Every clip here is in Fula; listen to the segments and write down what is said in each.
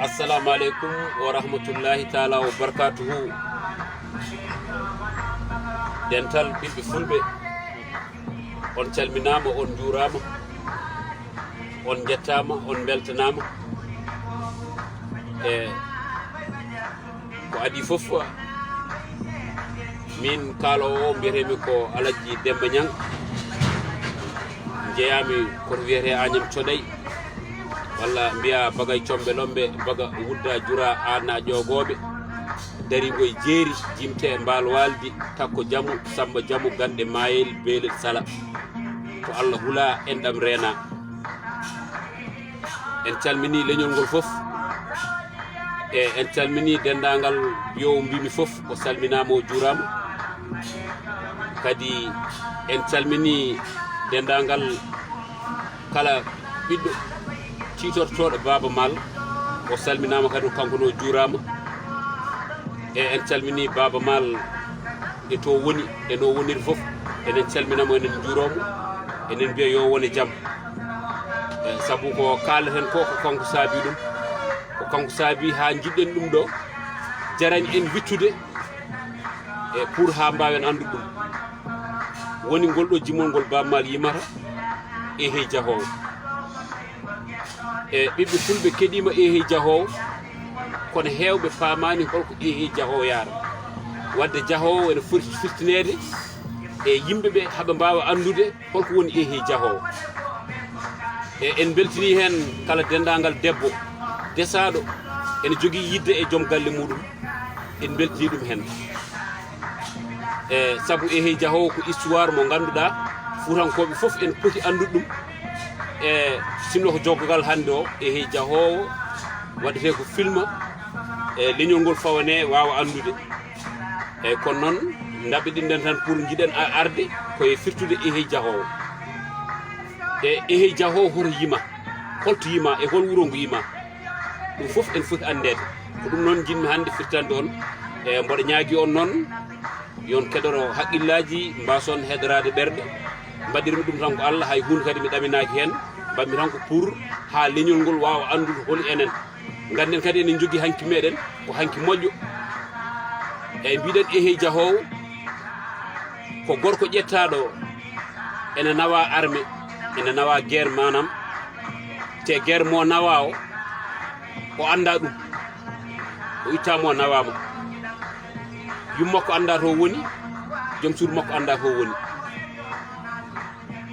assalamu alaikum wa rahmatullahi taala wa barakatuhu. Dental ɓiɓɓe fulɓe, on calminama, on juurama, on jettama, on beltanama. E ko adi fof min kaalowo mbiyetemi ko Alaji Demba Niang, jeeyami koto wiyete Agnam Thioday, walla mbiya bagay combe lombe, baga wudda jura ana ƴogoɓe, darigoye jeeri jimte mbal waldi takko jamu samba jamu gande mayel beelel sala, to Allah hula enɗam reena. En calmini leñol ngol fof, e en calmini dendagal biyowo mbimi fof o salminama o juurama. Kadi en calmini dendagal kala ɓiɗɗo titortoɗo Baba Mal, o salminama kadi kanko no juurama. E en calmini Baba Mal e to woni e no woniri fof, enen calminamo, enen juuromo, enen mbiya yo wone jaam. Saabu ko kaleten ko kanko saabi ɗum, ko kanko saabi ha jiɗɗen ɗum ɗo jarani en wittude e pour ha mbawen andude ɗum woni ngol ɗo jimol ngol Baba Mal yimata e hey jahoowo. E ɓiɓɓe fulɓe keɗima e hey jahoowo, kono hewɓe famani holko e hey jahoowo yaara. Wadde jahoowo ene foti firtinede e yimɓeɓe haɓe mbawa andude holko woni e hey jahoowo. E en beltini hen kala dendagal debbo desaɗo ene jogui yidde e joom galle muɗum, en beltini ɗum hen. E saabu e hey jahoowo ko histoire mo ganduɗa Fuutankoɓe fof en poti andude ɗum. E sinno ko joggogal hande o e hey jahoowo waɗete ko film, e leñol ngol fawane wawa andude. E kono noon daɓɓiɗinden tan pour jiɗen arde koye firtude e hey jahoowo. E hey jahoowo hoto yima, holto yima e hol wuuro ngo yima, ɗum fof en foti andede. Ko ɗum noon jinmi hande firtande on. E mboɗo ñaagui on noon yon keɗoro haqqillaji, mbason heɗorade ɓerɗe. Mbaɗirmi ɗum tan ko Allah, hay hunde kadi mi ɗaminaki hen. Mbaɗmi tan ko pour ha leñol ngol wawa andude holi enen. Ganden kadi enen jogui hanki meɗen ko hanki moƴƴo. E mbiɗen e hey jahoowo ko gorko ƴettaɗo ene nawa armé, ene nawa guerre, manam te guerre mo nawa o anda ɗum, o ittamo nawama, yummakko anda to woni, joom suudu makko anda to woni.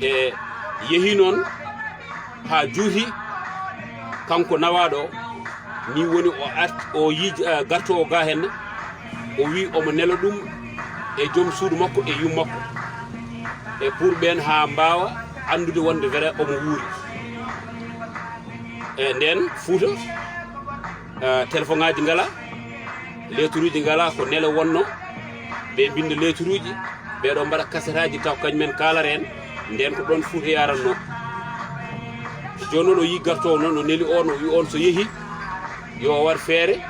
E yeehi noon ha juuti kanko nawaɗo ni woni o yiiji gartowo ga hen, o wi omo nelo ɗum e joom suudu makko e yummakko, e pour ɓen ha mbawa andude wonde vrai omo wuuri. E nden Fouta téléphone ngaji ngala, lettre uji ngala, ko nelo wonno ɓe binda lettre uji, ɓeɗo mbaɗa kasetaji taw kañumen kalata en. Nden ko ɗon Fouta yaranno. Joni noon o yi gartowo noon o neli on, o wi on so yeehi yo war feere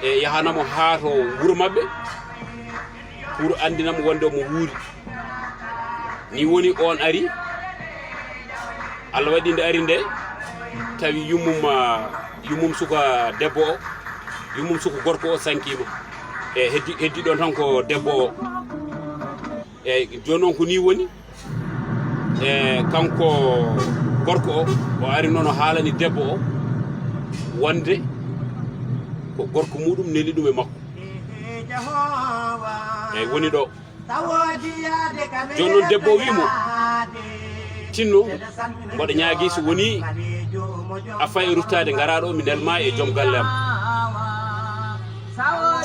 e yahanamo ha to wuuro mabɓe pour andinamo wonde omo wuuri. Ni woni on ari, Allah waɗi nde ari nde tawi yummum suka debbo o, yummum suka gorko o sankima. E heddi ɗon tan ko debbo o. E joni noon ko ni woni, e kanko gorko o ari noon o haalani debbo o wonde ko gorko muɗum neli ɗum e makko. Eyyi woni ɗo. Joni noon debbo o wimo tinno mboɗo ñaagui so woni a fayi ruttade garaɗo mi nelma e joom galle am.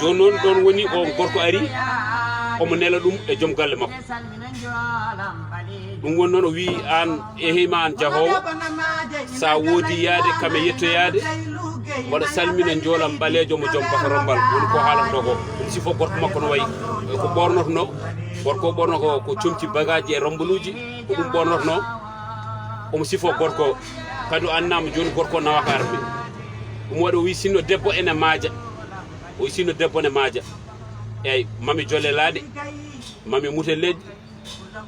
Joni noon ɗon woni o gorko ari omo nela ɗum e joom galle makko. ɗum woni noon o wi an e heyma an jahoowo, sa woodi yaade kame yettoyaade, mboɗo salmina njoolam ɓaleejo mo joom baka rommbal. Woni ko haalata ko ɗum sifo gorko makko no wayi ko ɓornotono. Gorko o ɓorno ko comti bagaji e rombaluji, ko ɗum ɓornotono. Omo sifo gorko kadi o annama joni gorko nawaka arme. ɗum waɗi o wi sinno debbo ene maaja, o wi sinno debbo ne maaja. Eyyi mami jolle laaɗe, mami mute leƴƴi,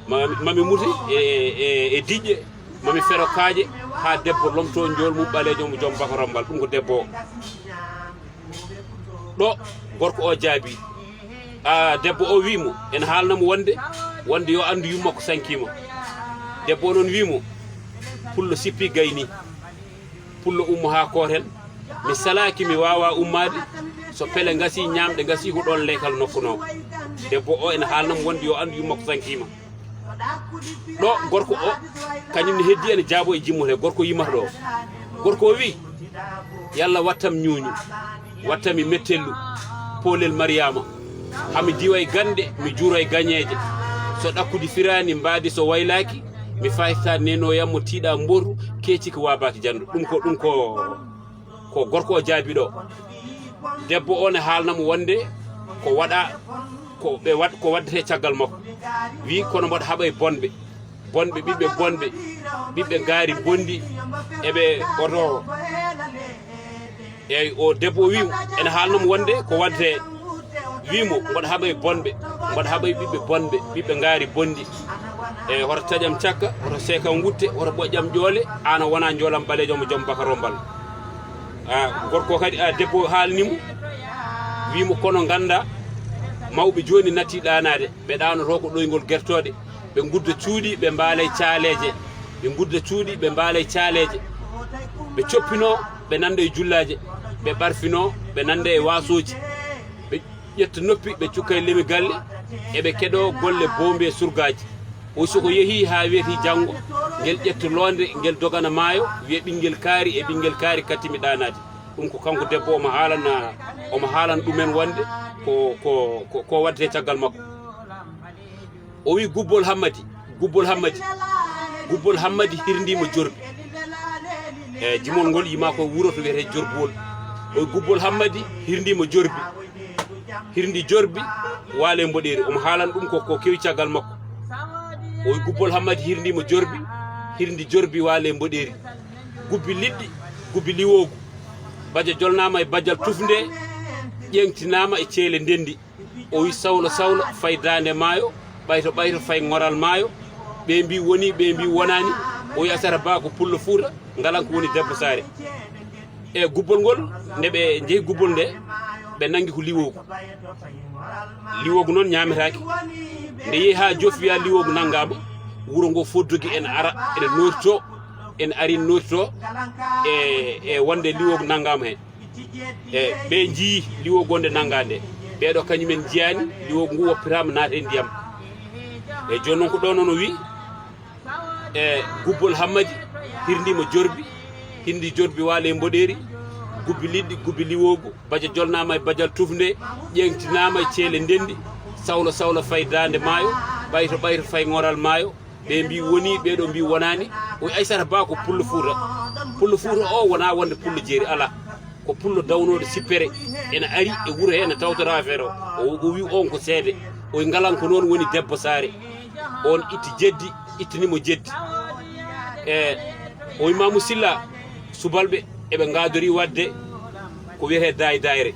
mami mute e diƴƴe, mami fero kaaje, ha debbo lomto njool mum ɓaleejo mo joom baka rommbal ɗum ko debbo o ɗo gorko o jaabi debbo o wimo en haalnamo wonde yo andu yumma ko sankima debbo o noon wimo pullo sippi gayni pullo ummo ha kooten mi salaki mi wawa ummade so pele gasi ñamde gasi ko ɗon leykal nokkuno debbo o en haalnamo wonde yo andu yumma ko sankima ɗo gorko o kañum ne heddi ene jaabo e jimmo he gorko yimata ɗo gorko o wi yalla wattam ñuuñu wattami mettellu poolel mariama hami diwa e gande mi juuro e gañeje so ɗakkudi firani mbaadi so waylaki mi fayta nenoyammo tiiɗa mboru keeci ko wabaki jandu ɗum ko gorko o jaabi ɗo debbo o ne haalnamo wonde ko waɗa ko waddete caggal makko wi kono mboɗo haɓa e bonɓe ɓiɓɓe bonɓe ɓiɓɓe gaari bondi eɓe oto eyyi o debbo o wimo ene haalnamo wonde ko waddete wimo mboɗo haɓa e bonɓe mboɗo haɓa e ɓiɓɓe bonɓe ɓiɓɓe gaari bondi e hoto taƴam cakka hoto seekam wutte hoto ɓoƴƴam ƴoole an wona njoolam ɓaleejo mo joom baka rommbal gorko kadi debbo haalnimo wimo kono ganda mawɓe joni natti ɗanade ɓe ɗanoto ko ɗoygol guertoɗe ɓe gudda cuuɗi ɓe mbaalay caaleje ɓe coppino ɓe nanda e jullaje ɓe ɓarfino ɓe nanda e wasoji ɓe ƴetta noppi ɓe cukka e lemi galle eɓe keɗo golle bombe surgaji o soko yeehi ha wiyeti janggo ngel ƴetta londe ngel dogana maayo wiye ɓinguel kaari e ɓinguel kaari kattimi ɗanade ɗum ko kanko debbo omo haalana ɗumen wonde ko waddete caggal makko o wi gubbol hammadi hirdima jorbi e jimol ngol yima ko wuro to wiyete jorbuwol o gubbol hammadi hirdima hirdi jorbi waale mboɗeri omo haalana ɗum ko kewi caggal makko o gubbol hammadi hirdi jorbi waale mboɗeri gubbi liɗɗi gubbi liwogu baja jolnama e bajjal tufnde ƴeŋtinama e ceele ndendi o wi sawlo fay dande maayo ɓayto fay ngoral maayo ɓe mbi woni ɓe mbi wonani o wi asara ba ko pullo fuuta ngalan ko woni debbo saare e gubbol ngol nde ɓe jeehi gubbol nde ɓe nangi ko liwogu noon ñametaki nde yeehi ha jofi wiya liwogu nanggama wuro ngo foddogi ene ara ene ari nootito e wonde liwogu nanggama hen e ɓe jii liwogu gonde nanggande ɓeɗo kañumen jiyani liwogu ngu woppitama naata e ndiyam e joni noon ko ɗo noon o wi e gubbol hammadi hirdi jorbi waale e mboɗeri gubbi liɗɗi gubbi liwogu baja jolnama e bajal tufnde ƴeŋtinama e ceele ndendi sawlo fay dande maayo ɓayto fay ngoral maayo ɓe mbi woni ɓeɗo mbi wonani o aysata ba ko pullo fuuta o wona wonde pullo jeeri ala ko pullo dawnode sippere ene ari e wuuro he ene tawtora affaire o wi on ko seede o ngalan ko noon woni debbo saare on ittanimo jeddi e o wimamo silla subalɓe eɓe gadori wadde ko wiyete dayre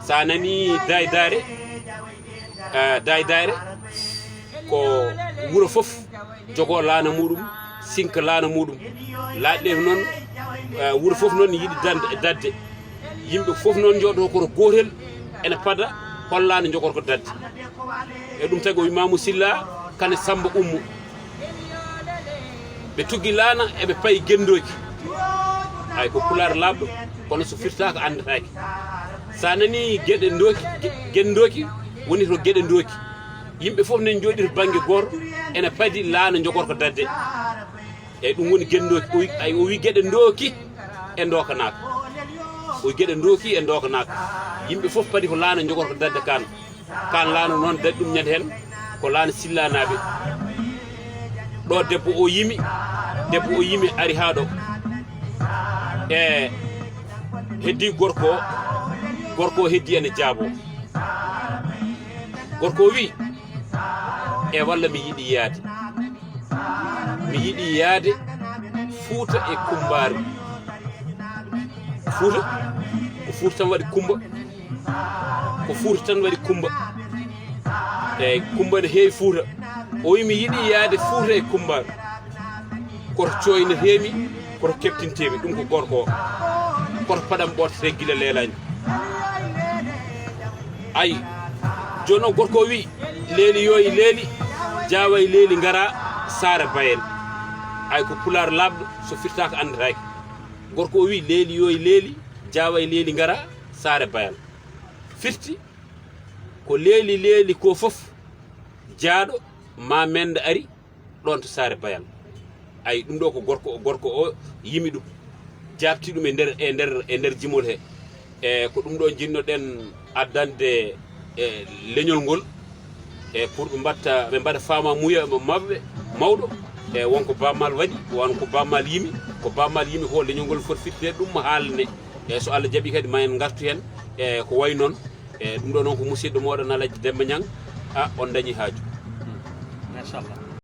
sa nani dayre ko wuuro foof jogo laana muɗum sinka laana muɗum laaɗe noon wuuro foof noon yiiɗi dadde yimɓe foof noon jooɗo koto gotel ene pada hollano jogorko ko dadde e ɗum tagi o wimamo silla kane samba ummu ɓe tuggi laana eɓe payi gendoki ay ko pulaar labɗo kono so firtaka andataki sa nani gendoki woni to gueɗe doki yimɓe foof nen jooɗi to banggue goto ene padi laana jogorko dadde eyyi ɗum woni gendoki o wi gueɗe doki e dokanaka yimɓe foof padi ko laana jogorko dadde kan laana noon dadi ɗum ñande hen ko laana sillanaɓe ɗo debbo o yimi ari ha ɗo e heddi gorko o heddi ene jaabo gorko o wi e walla mi yiiɗi yaade Fuuta e kumbaari Fuuta ko Fuuta tan waɗi kumba eyi kumba ne heewi Fuuta o wi mi yiɗi yaade Fuuta e kumbaari koto coyne heemi koto keptinteɓe ɗum ko gorko koto paɗam ɓortete guila leelani ayi joni noon gorko wi leeli yoyi leeli jaway leeli ngara saara bayel ay ko pular labɗo so firtaka andataki gorko wi leeli yoyi leeli jaway leeli ngara saare bayal firti ko leeli ko fof jaaɗo ma menda ari ɗon to saare bayal ay ɗum ɗo ko gorko o yimi ɗum jabti ɗum e nder jimol he e ko ɗum ɗo jinnoɗen addande leñol ngol e pour ɓe mbaɗa fama muya mabɓe mawɗo e wonko bammal waɗi won ko bammal yimi ko leñol ngol foti firtede ɗum haalne e so Allah jaaɓi kadi ma en gartu hen e ko way noon e ɗum ɗo noon ko musidɗo moɗon Alaji Demba Niang on dañi haaju machallah